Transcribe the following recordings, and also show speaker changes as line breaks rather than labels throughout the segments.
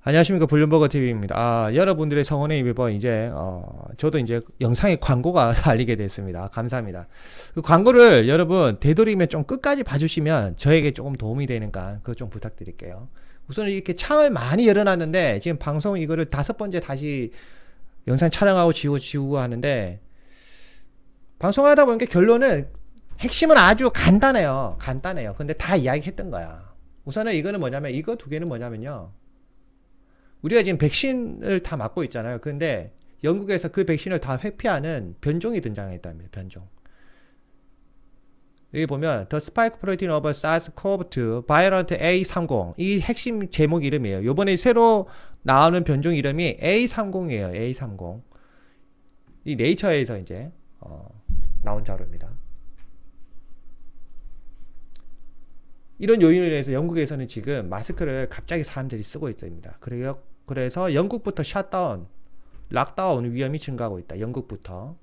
안녕하십니까. 블룸버그 TV입니다. 여러분들의 성원에 입어 이제 저도 이제 영상에 광고가 달리게 됐습니다. 감사합니다. 그 광고를 여러분 되도록이면 좀 끝까지 봐주시면 저에게 조금 도움이 되니까 그거 좀 부탁드릴게요. 우선 이렇게 창을 많이 열어놨는데 지금 방송 이거를 5번째 다시 영상 촬영하고 지우고 하는데 방송하다 보니까 결론은 핵심은 아주 간단해요. 근데 다 이야기했던 거야. 우선은 이거는 뭐냐면 이거 두 개는 뭐냐면요. 우리가 지금 백신을 다 맞고 있잖아요. 근데 영국에서 그 백신을 다 회피하는 변종이 등장했답니다. 변종. 여기 보면 The Spike Protein of SARS-CoV-2 Variant A30 이 핵심 제목 이름이에요. 요번에 새로 나오는 변종 이름이 A30이에요. A30. 이 네이처에서 이제 나온 자료입니다. 이런 요인으로 인해서 영국에서는 지금 마스크를 갑자기 사람들이 쓰고 있답니다. 그래서 영국부터 샷다운, 락다운 위험이 증가하고 있다. 영국부터.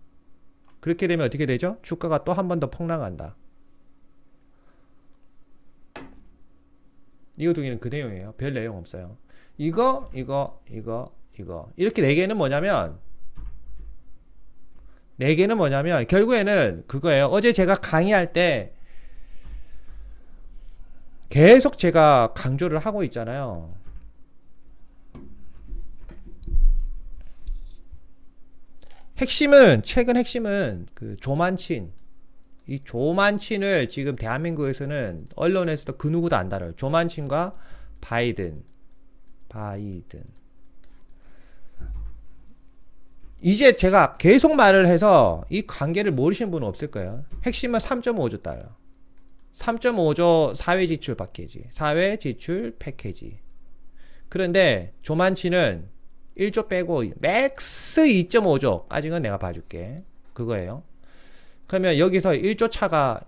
그렇게 되면 어떻게 되죠? 주가가 또 한 번 더 폭락한다. 이거 두 개는 그 내용이에요. 별 내용 없어요. 이거. 이렇게 네 개는 뭐냐면 결국에는 그거예요. 어제 제가 강의할 때 계속 제가 강조를 하고 있잖아요. 최근 핵심은 그 조만친. 이 조만친을 지금 대한민국에서는 언론에서도 그 누구도 안 다뤄요. 조만친과 바이든. 이제 제가 계속 말을 해서 이 관계를 모르시는 분은 없을 거예요. 핵심은 3.5조 달러. 3.5조 사회지출 패키지. 사회지출 패키지. 그런데 조만치는 1조 빼고 맥스 2.5조까지는 내가 봐줄게. 그거예요. 그러면 여기서 1조가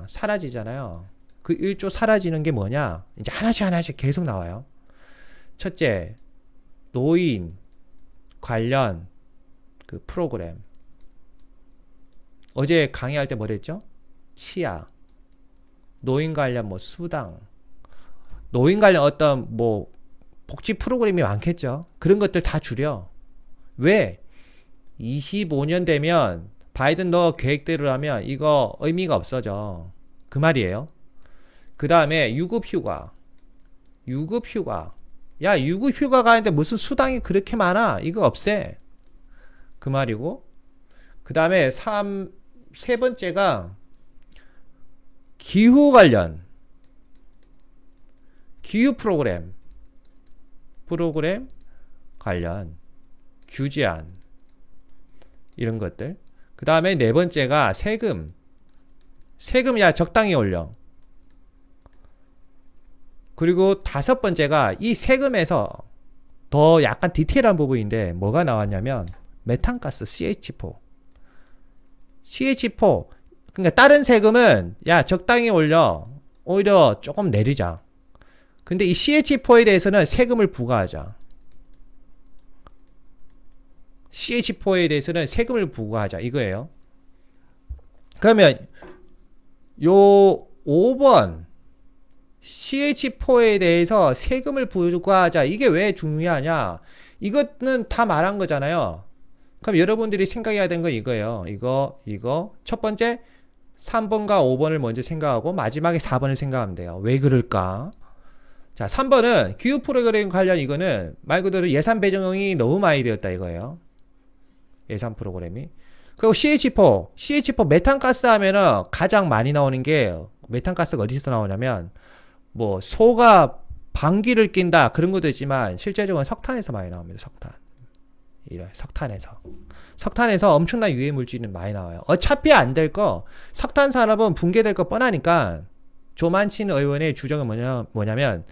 사라지잖아요. 그 1조 사라지는 게 뭐냐? 이제 하나씩 계속 나와요. 첫째, 노인 관련 그 프로그램. 어제 강의할 때 뭐랬죠? 치아, 노인 관련 뭐 수당, 노인 관련 어떤 뭐 복지 프로그램이 많겠죠. 그런 것들 다 줄여. 왜? 25년 되면 바이든 너 계획대로 하면 이거 의미가 없어져. 그 말이에요. 그 다음에 유급휴가. 야, 유급휴가가 있는데 무슨 수당이 그렇게 많아? 이거 없애. 그 말이고. 그 다음에 세 번째가 기후 프로그램 관련 규제안 이런 것들. 그 다음에 네 번째가 세금 야 적당히 올려. 그리고 다섯 번째가 이 세금에서 더 약간 디테일한 부분인데 뭐가 나왔냐면 메탄가스 CH4 그러니까 다른 세금은 야 적당히 올려 오히려 조금 내리자. 근데 이 CH4에 대해서는 세금을 부과하자. 이거예요. 그러면 요 5번 CH4에 대해서 세금을 부과하자. 이게 왜 중요하냐? 이거는 다 말한 거잖아요. 그럼 여러분들이 생각해야 되는 건 이거예요. 이거. 첫 번째 3번과 5번을 먼저 생각하고 마지막에 4번을 생각하면 돼요. 왜 그럴까? 자, 3번은 기후 프로그램 관련 이거는 말 그대로 예산 배정이 너무 많이 되었다 이거예요. 예산 프로그램이. 그리고 CH4 메탄가스 하면은 가장 많이 나오는 게 메탄가스가 어디서 나오냐면 뭐 소가 방귀를 낀다 그런 것도 있지만 실제적으로 석탄에서 많이 나옵니다. 석탄에서 엄청난 유해 물질이 많이 나와요. 어차피 안 될 거 석탄 산업은 붕괴될 거 뻔하니까 조만친 의원의 주장은 뭐냐면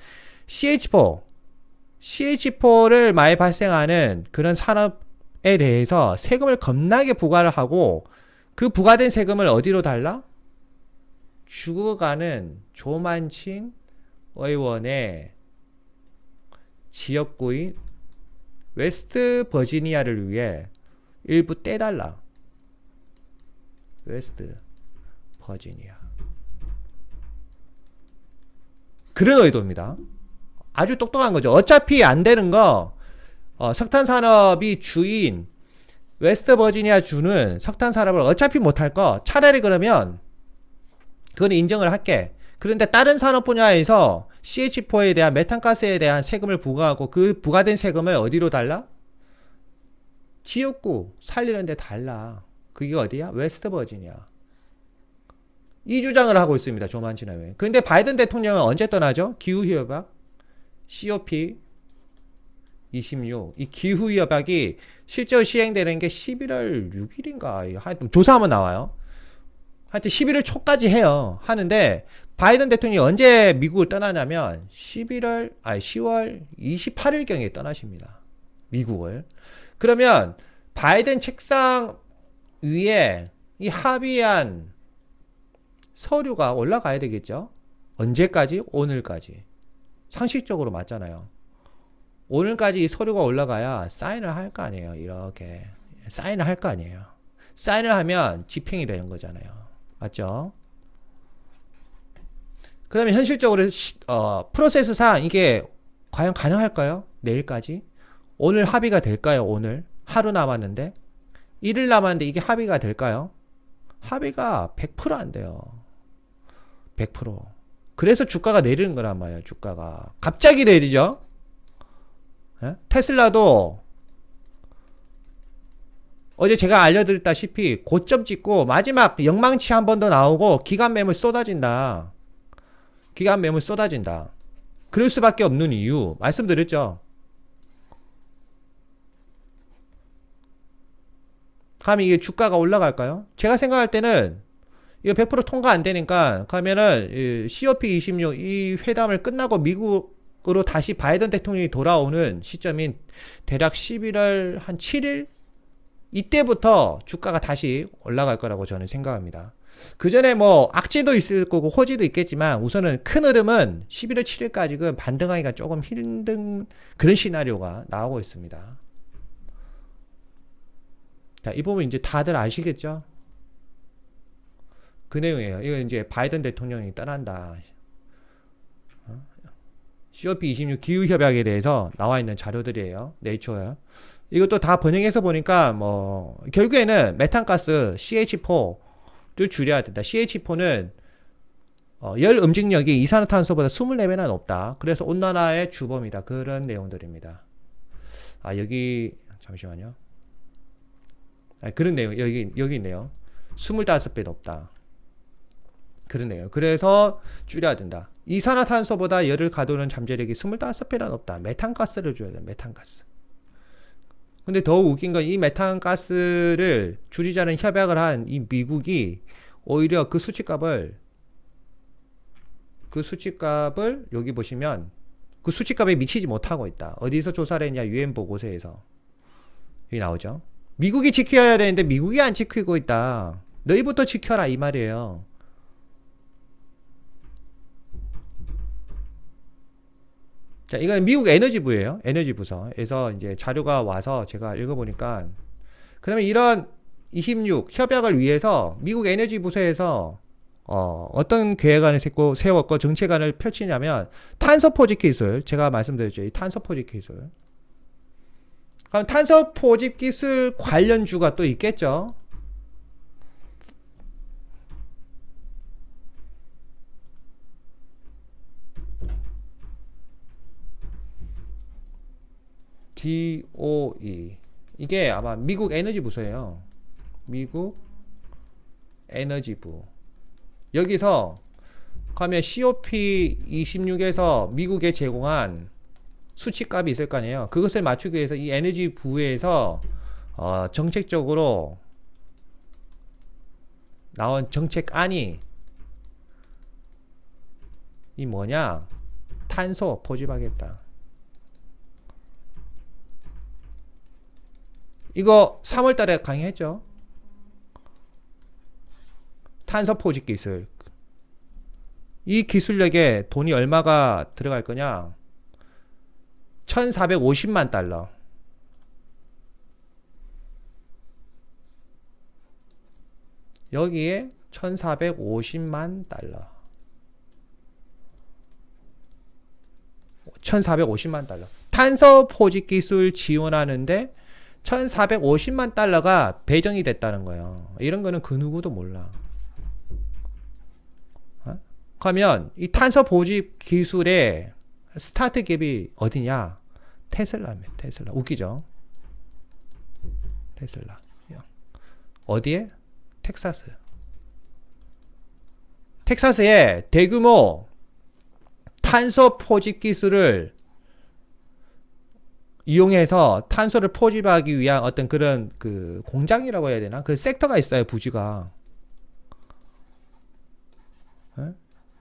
CH4를 많이 발생하는 그런 산업에 대해서 세금을 겁나게 부과를 하고 그 부과된 세금을 어디로 달라? 죽어가는 조만친 의원의 지역구인 웨스트 버지니아를 위해 일부 떼달라. 웨스트 버지니아. 그런 의도입니다. 아주 똑똑한 거죠. 어차피 안 되는 거, 석탄 산업이 주인 웨스트 버지니아 주는 석탄 산업을 어차피 못 할 거, 차라리 그러면 그건 인정을 할게. 그런데 다른 산업 분야에서 CH4에 대한 메탄가스에 대한 세금을 부과하고 그 부과된 세금을 어디로 달라? 지역구 살리는 데 달라. 그게 어디야? 웨스트 버지니아. 이 주장을 하고 있습니다. 조만 지나면. 근데 바이든 대통령은 언제 떠나죠? 기후협약 COP 26. 이 기후협약이 실제로 시행되는 게 11월 6일인가. 하여튼 조사하면 나와요. 하여튼 11월 초까지 해요. 하는데 바이든 대통령이 언제 미국을 떠나냐면 10월 28일경에 떠나십니다. 미국을. 그러면 바이든 책상 위에 이 합의한 서류가 올라가야 되겠죠? 언제까지? 오늘까지. 상식적으로 맞잖아요. 오늘까지 이 서류가 올라가야 사인을 할 거 아니에요. 이렇게. 사인을 할 거 아니에요. 사인을 하면 집행이 되는 거잖아요. 맞죠? 그러면 현실적으로 프로세스상 이게 과연 가능할까요? 내일까지? 오늘 합의가 될까요? 오늘? 하루 남았는데? 1일 남았는데 이게 합의가 될까요? 합의가 100% 안 돼요. 100%. 그래서 주가가 내리는 거란 말이에요. 주가가. 갑자기 내리죠? 예? 테슬라도 어제 제가 알려드렸다시피 고점 찍고 마지막 영망치 한 번 더 나오고 기간 매물 쏟아진다. 기간 매물 쏟아진다. 그럴 수밖에 없는 이유 말씀드렸죠. 그럼 이게 주가가 올라갈까요? 제가 생각할 때는 이거 100% 통과 안 되니까 그러면은 COP26 이 회담을 끝나고 미국으로 다시 바이든 대통령이 돌아오는 시점인 대략 11월 한 7일 이때부터 주가가 다시 올라갈 거라고 저는 생각합니다. 그 전에 뭐 악재도 있을 거고 호재도 있겠지만 우선은 큰 흐름은 11월 7일까지는 반등하기가 조금 힘든 그런 시나리오가 나오고 있습니다. 자, 이 부분 이제 다들 아시겠죠? 그 내용이에요. 이거 이제 바이든 대통령이 떠난다. COP26 기후협약에 대해서 나와 있는 자료들이에요. 네이처요. 이것도 다 번역해서 보니까 뭐 결국에는 메탄가스 CH4를 줄여야 된다. CH4는 열 음직력이 이산화탄소보다 24배나 높다. 그래서 온난화의 주범이다. 그런 내용들입니다. 여기 잠시만요. 그런 내용 여기 있네요. 25배 높다. 그러네요. 그래서 줄여야 된다. 이산화탄소보다 열을 가두는 잠재력이 25배나 높다. 메탄가스를 줘야 돼. 메탄가스. 근데 더 웃긴 건 이 메탄가스를 줄이자는 협약을 한 이 미국이 오히려 그 수치값을 여기 보시면 그 수치값에 미치지 못하고 있다. 어디서 조사를 했냐? UN 보고서에서. 여기 나오죠. 미국이 지켜야 되는데 미국이 안 지키고 있다. 너희부터 지켜라 이 말이에요. 자, 이건 미국 에너지부예요. 에너지부서에서 이제 자료가 와서 제가 읽어보니까 그러면 이런 26 협약을 위해서 미국 에너지부서에서 어떤 계획안을 세웠고 정책안을 펼치냐면 탄소 포집 기술, 제가 말씀드렸죠. 이 탄소 포집 기술. 그럼 탄소 포집 기술 관련주가 또 있겠죠. DOE. 이게 아마 미국 에너지 부서예요. 미국 에너지부. 여기서 가면 COP26에서 미국에 제공한 수치값이 있을 거 아니에요. 그것을 맞추기 위해서 이 에너지부에서 정책적으로 나온 정책안이 이 뭐냐? 탄소 포집하겠다. 이거 3월 달에 강의했죠. 탄소 포집 기술. 이 기술력에 돈이 얼마가 들어갈 거냐? 1450만 달러. 여기에 1450만 달러. 1450만 달러. 탄소 포집 기술 지원하는데 1450만 달러가 배정이 됐다는 거예요. 이런 거는 그 누구도 몰라. 그러면 이 탄소 포집 기술의 스타트 갭이 어디냐? 테슬라입니다. 테슬라. 웃기죠? 테슬라. 어디에? 텍사스. 텍사스에 대규모 탄소 포집 기술을 이용해서 탄소를 포집하기 위한 어떤 그런 그 공장이라고 해야 되나? 그 섹터가 있어요, 부지가.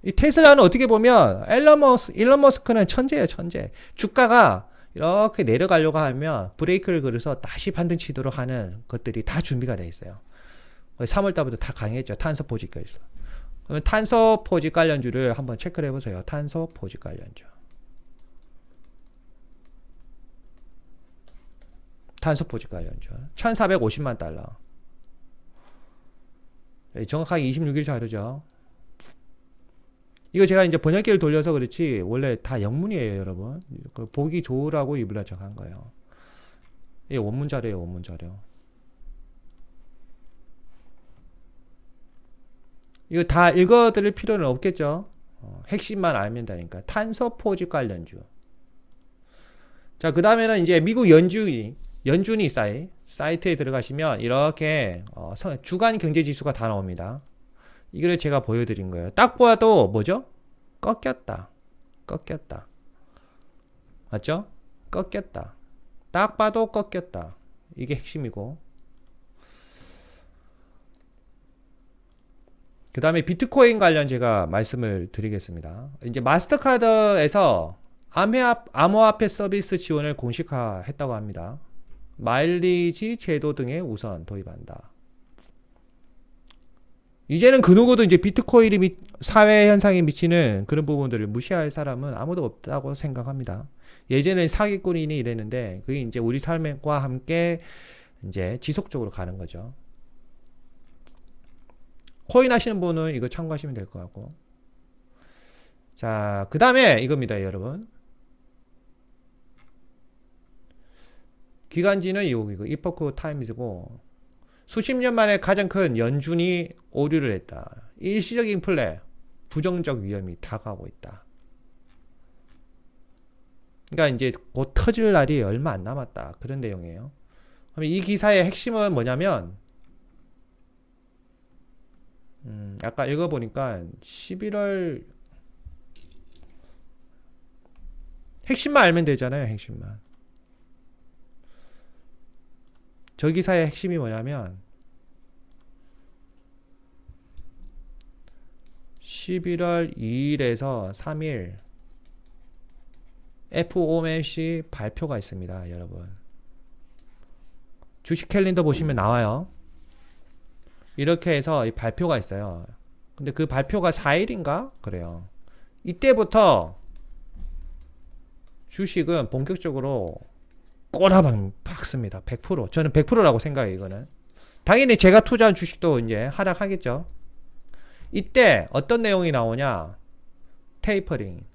이 테슬라는 어떻게 보면 일론 머스크는 천재예요, 천재. 주가가 이렇게 내려가려고 하면 브레이크를 걸어서 다시 반등 치도록 하는 것들이 다 준비가 돼 있어요. 3월 달부터 다 강했죠. 탄소 포집 기술. 그러면 탄소 포집 관련주를 한번 체크를 해보세요. 탄소 포집 관련주. 탄소 포집 관련주. 1450만 달러. 정확하게 26일 자료죠. 이거 제가 이제 번역기를 돌려서 그렇지 원래 다 영문이에요, 여러분. 보기 좋으라고 이불 적한 거예요. 이게 원문 자료예요, 원문 자료. 이거 다 읽어드릴 필요는 없겠죠. 핵심만 알면 되니까. 탄소 포집 관련주. 자, 그 다음에는 이제 미국 연준이 사이트에 들어가시면 이렇게 주간 경제 지수가 다 나옵니다. 이거를 제가 보여드린 거예요. 딱 봐도 뭐죠? 꺾였다. 꺾였다. 맞죠? 꺾였다. 딱 봐도 꺾였다. 이게 핵심이고. 그 다음에 비트코인 관련 제가 말씀을 드리겠습니다. 이제 마스터카드에서 암호화폐 서비스 지원을 공식화했다고 합니다. 마일리지 제도 등에 우선 도입한다. 이제는 그 누구도 이제 비트코인이 사회 현상에 미치는 그런 부분들을 무시할 사람은 아무도 없다고 생각합니다. 예전에 사기꾼이니 이랬는데 그게 이제 우리 삶과 함께 이제 지속적으로 가는 거죠. 코인 하시는 분은 이거 참고하시면 될 것 같고. 자, 그 다음에 이겁니다, 여러분. 기간지는 이거 이포크 타임즈고 수십 년 만에 가장 큰 연준이 오류를 했다. 일시적 인플레, 부정적 위험이 다가오고 있다. 그러니까 이제 곧 터질 날이 얼마 안 남았다. 그런 내용이에요. 그럼 이 기사의 핵심은 뭐냐면 아까 읽어보니까 11월 핵심만 알면 되잖아요. 핵심만. 저 기사의 핵심이 뭐냐면 11월 2일에서 3일 FOMC 발표가 있습니다, 여러분. 주식 캘린더 보시면 나와요. 이렇게 해서 이 발표가 있어요. 근데 그 발표가 4일인가? 그래요. 이때부터 주식은 본격적으로 꼬라박 박습니다. 100%. 저는 100%라고 생각해요, 이거는. 당연히 제가 투자한 주식도 이제 하락하겠죠. 이때 어떤 내용이 나오냐? 테이퍼링.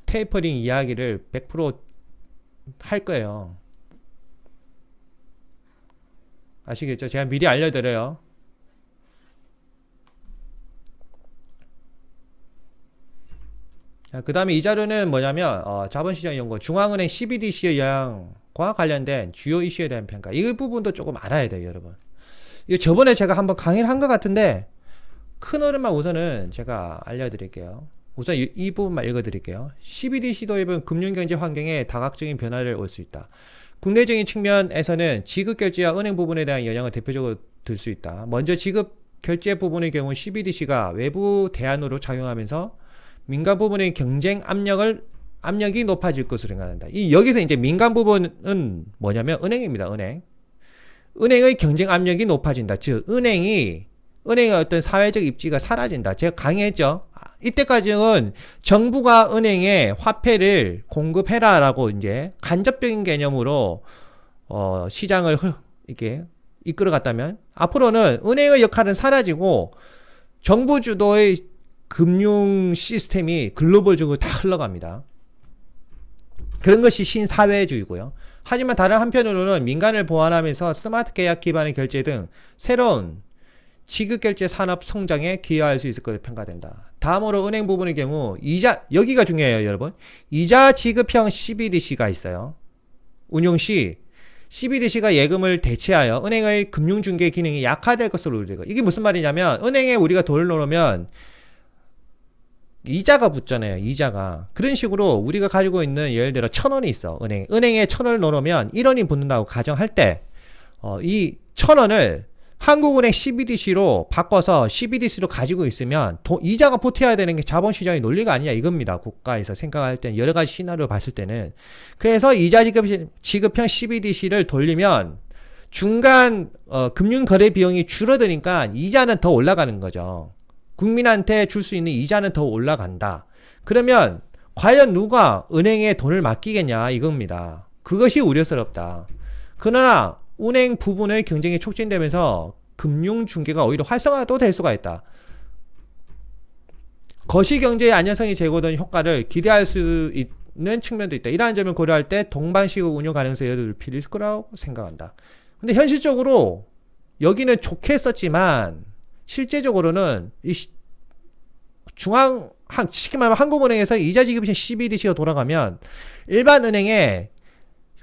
테이퍼링 이야기를 100% 할 거예요. 아시겠죠? 제가 미리 알려드려요. 자, 그 다음에 이 자료는 뭐냐면 자본시장연구원 중앙은행 CBDC의 영향과 관련된 주요 이슈에 대한 평가. 이 부분도 조금 알아야 돼요, 여러분. 이거 저번에 제가 한번 강의를 한 것 같은데 큰 흐름만 우선은 제가 알려드릴게요. 우선 이 부분만 읽어드릴게요. CBDC 도입은 금융경제 환경에 다각적인 변화를 올 수 있다. 국내적인 측면에서는 지급결제와 은행 부분에 대한 영향을 대표적으로 들 수 있다. 먼저 지급결제 부분의 경우 CBDC가 외부 대안으로 작용하면서 민간 부분의 경쟁 압력이 높아질 것으로 생각한다. 여기서 이제 민간 부분은 뭐냐면 은행입니다. 은행의 경쟁 압력이 높아진다. 즉 은행의 어떤 사회적 입지가 사라진다. 제가 강의했죠. 이때까지는 정부가 은행에 화폐를 공급해라라고 이제 간접적인 개념으로 시장을 이렇게 이끌어갔다면 앞으로는 은행의 역할은 사라지고 정부 주도의 금융 시스템이 글로벌적으로 다 흘러갑니다. 그런 것이 신사회주의고요. 하지만 다른 한편으로는 민간을 보완하면서 스마트 계약 기반의 결제 등 새로운 지급결제 산업 성장에 기여할 수 있을 것으로 평가된다. 다음으로 은행 부분의 경우 이자, 여기가 중요해요 여러분. 이자 지급형 CBDC가 있어요. 운용 시 CBDC가 예금을 대체하여 은행의 금융중개 기능이 약화될 것으로 우려되고, 이게 무슨 말이냐면 은행에 우리가 돈을 넣으면 이자가 붙잖아요. 이자가. 그런 식으로 우리가 가지고 있는 예를 들어 1,000원이 있어. 은행에 1,000원을 넣으면 1원이 붙는다고 가정할 때 이 1,000원을 한국은행 CBDC로 바꿔서 CBDC로 가지고 있으면 이자가 보태야 되는 게 자본시장의 논리가 아니냐 이겁니다. 국가에서 생각할 때 여러 가지 시나리오를 봤을 때는. 그래서 이자 지급형 CBDC를 돌리면 중간 금융거래 비용이 줄어드니까 이자는 더 올라가는 거죠. 국민한테 줄 수 있는 이자는 더 올라간다. 그러면 과연 누가 은행에 돈을 맡기겠냐 이겁니다. 그것이 우려스럽다. 그러나 은행 부분의 경쟁이 촉진되면서 금융중개가 오히려 활성화도 될 수가 있다. 거시경제의 안정성이 제고된 효과를 기대할 수 있는 측면도 있다. 이러한 점을 고려할 때 동반식의 운용 가능성이 여러 필요 있을 거라고 생각한다. 근데 현실적으로 여기는 좋게 썼지만 실제적으로는 이 쉽게 말하면 한국은행에서 이자 지급형 CBDC가 돌아가면 일반 은행에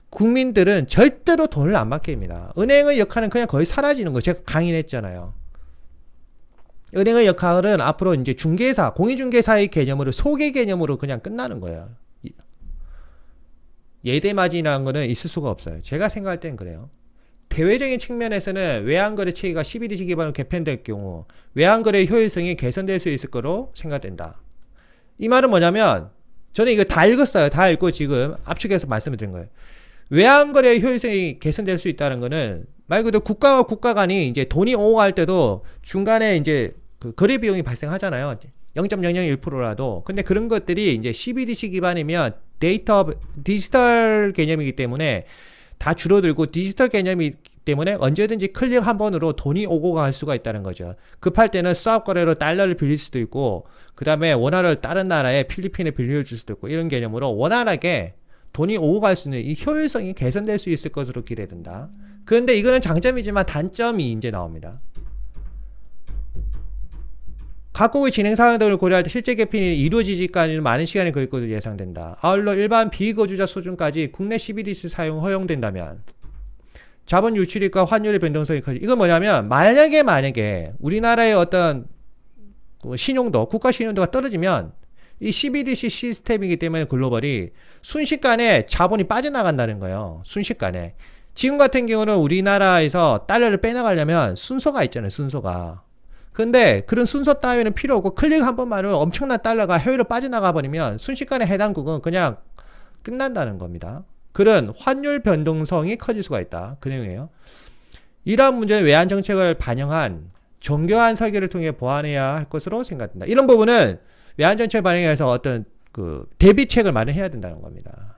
국민들은 절대로 돈을 안 맡깁니다. 은행의 역할은 그냥 거의 사라지는 거. 제가 강의를 했잖아요. 은행의 역할은 앞으로 이제 중개사, 공인중개사의 개념으로 소개 개념으로 그냥 끝나는 거예요. 예대마진이라는 거는 있을 수가 없어요. 제가 생각할 땐 그래요. 대외적인 측면에서는 외환거래 체계가 CBDC 기반으로 개편될 경우 외환거래 효율성이 개선될 수 있을 거로 생각된다. 이 말은 뭐냐면 저는 이거 다 읽었어요. 다 읽고 지금 압축해서 말씀을 드린 거예요. 외환거래 효율성이 개선될 수 있다는 거는 말 그대로 국가와 국가 간이 이제 돈이 오고 갈 때도 중간에 이제 그 거래 비용이 발생하잖아요. 0.001%라도. 근데 그런 것들이 이제 CBDC 기반이면 디지털 개념이기 때문에 다 줄어들고 디지털 개념이기 때문에 언제든지 클릭 한 번으로 돈이 오고 갈 수가 있다는 거죠. 급할 때는 스왑 거래로 달러를 빌릴 수도 있고, 그 다음에 원화를 다른 나라에 필리핀에 빌려줄 수도 있고, 이런 개념으로 원활하게 돈이 오고 갈 수 있는 이 효율성이 개선될 수 있을 것으로 기대된다. 그런데 이거는 장점이지만 단점이 이제 나옵니다. 각국의 진행 상황 등을 고려할 때 실제 개편이 이루어지기까지는 많은 시간이 걸릴 것으로 예상된다. 아울러 일반 비거주자 수준까지 국내 CBDC 사용 허용된다면 자본 유출입과 환율의 변동성이 커지. 이건 뭐냐면 만약에 우리나라의 어떤 신용도, 국가 신용도가 떨어지면 이 CBDC 시스템이기 때문에 글로벌이 순식간에 자본이 빠져나간다는 거예요. 순식간에. 지금 같은 경우는 우리나라에서 달러를 빼나가려면 순서가 있잖아요. 순서가. 근데 그런 순서 따위는 필요 없고 클릭 한 번만 하면 엄청난 달러가 해외로 빠져나가 버리면 순식간에 해당국은 그냥 끝난다는 겁니다. 그런 환율 변동성이 커질 수가 있다. 그 내용이에요. 이러한 문제는 외환 정책을 반영한 정교한 설계를 통해 보완해야 할 것으로 생각된다. 이런 부분은 외환 정책을 반영해서 어떤 그 대비책을 마련해야 된다는 겁니다.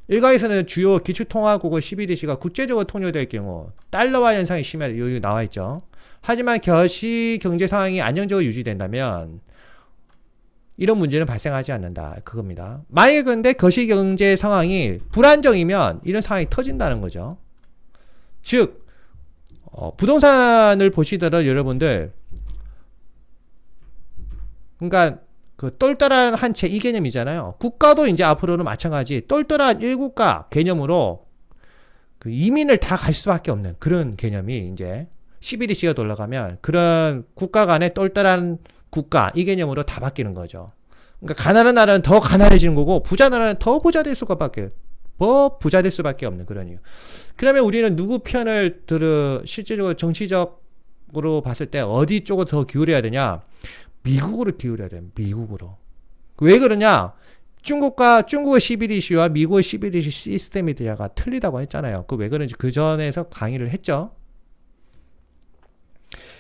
일각에서는 주요 기축통화국의 CBDC가 국제적으로 통용될 경우 달러화 현상이 심하다. 여기 나와 있죠. 하지만 거시 경제 상황이 안정적으로 유지된다면 이런 문제는 발생하지 않는다. 그겁니다. 만약에 근데 거시 경제 상황이 불안정이면 이런 상황이 터진다는 거죠. 즉 부동산을 보시더라도 여러분들, 그러니까 그 똘똘한 한 채 이 개념이잖아요. 국가도 이제 앞으로는 마찬가지 똘똘한 1국가 개념으로 그 이민을 다 갈 수밖에 없는 그런 개념이 이제 CBDC가 돌아가면 그런 국가 간의 똘똘한 국가 이 개념으로 다 바뀌는 거죠. 그러니까 가난한 나라는 더 가난해지는 거고 부자 나라는 더 부자 될 수밖에 없는 그런 이유. 그러면 우리는 누구 편을 실질적으로 정치적으로 봤을 때 어디 쪽으로 더 기울여야 되냐? 미국으로 기울여야 돼요. 미국으로. 왜 그러냐? 중국의 CBDC와 미국의 CBDC 시스템이 대화가 틀리다고 했잖아요. 그 왜 그런지 그 전에서 강의를 했죠.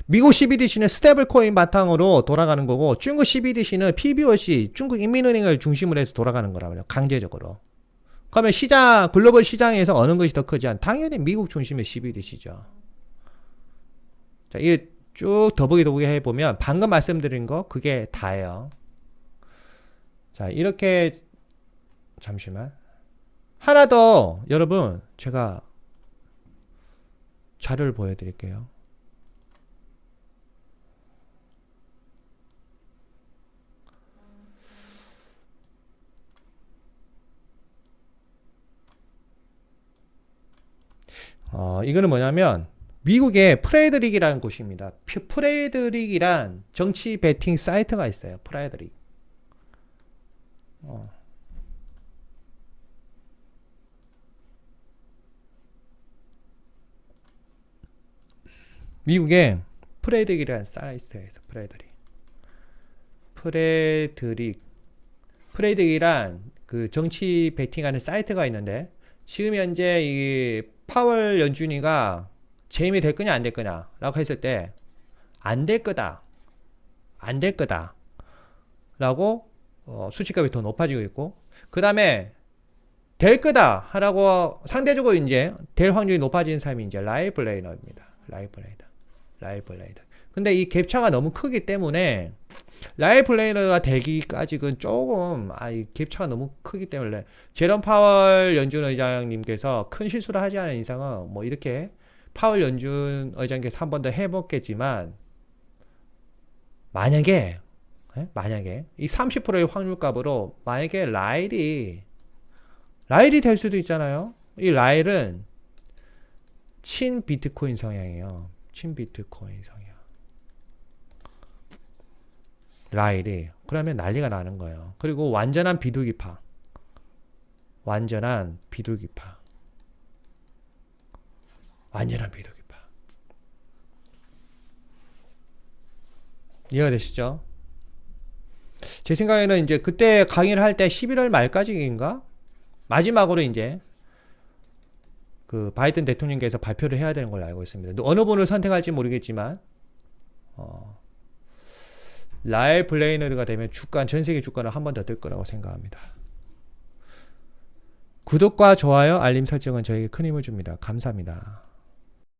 미국 CBDC는 스테이블 코인 바탕으로 돌아가는 거고 중국 CBDC는 PBOC, 중국 인민은행을 중심으로 해서 돌아가는 거라고요. 강제적으로. 그러면 글로벌 시장에서 어느 것이 더 크지 않? 당연히 미국 중심의 CBDC죠. 자, 이게 쭉 더보기 해보면 방금 말씀드린 거 그게 다예요. 자, 이렇게 잠시만. 하나 더 여러분 제가 자료를 보여드릴게요. 이거는 뭐냐면 미국의 프레드릭이라는 곳입니다. 프레드릭이란 정치 베팅 사이트가 있어요. 프레드릭. 미국의 프레드릭이라는 사이트에서 프레드릭이란 그 정치 베팅하는 사이트가 있는데 지금 현재 이 파월 연준이가 재임이 될 거냐 안 될 거냐 라고 했을 때 안 될 거다 라고 수치값이 더 높아지고 있고, 그 다음에 될 거다 하라고 상대적으로 이제 될 확률이 높아지는 사람이 이제 라이 블레이너입니다. 근데 이 갭차가 너무 크기 때문에 라이 블레이너가 되기까지는 조금 이 갭차가 너무 크기 때문에 제롬 파월 연준 의장님께서 큰 실수를 하지 않은 이상은 뭐 이렇게 파월 연준 의장께서 한 번 더 해먹겠지만, 만약에 이 30%의 확률값으로 만약에 라일이 될 수도 있잖아요. 이 라일은 친 비트코인 성향이에요. 라일이 그러면 난리가 나는 거예요. 그리고 완전한 비둘기파. 이해가 되시죠? 제 생각에는 이제 그때 강의를 할 때 11월 말까지인가? 마지막으로 이제 그 바이든 대통령께서 발표를 해야 되는 걸로 알고 있습니다. 어느 분을 선택할지 모르겠지만 라일 블레이너가 되면 전 세계 주가는 한 번 더 뜰 거라고 생각합니다. 구독과 좋아요, 알림 설정은 저에게 큰 힘을 줍니다. 감사합니다.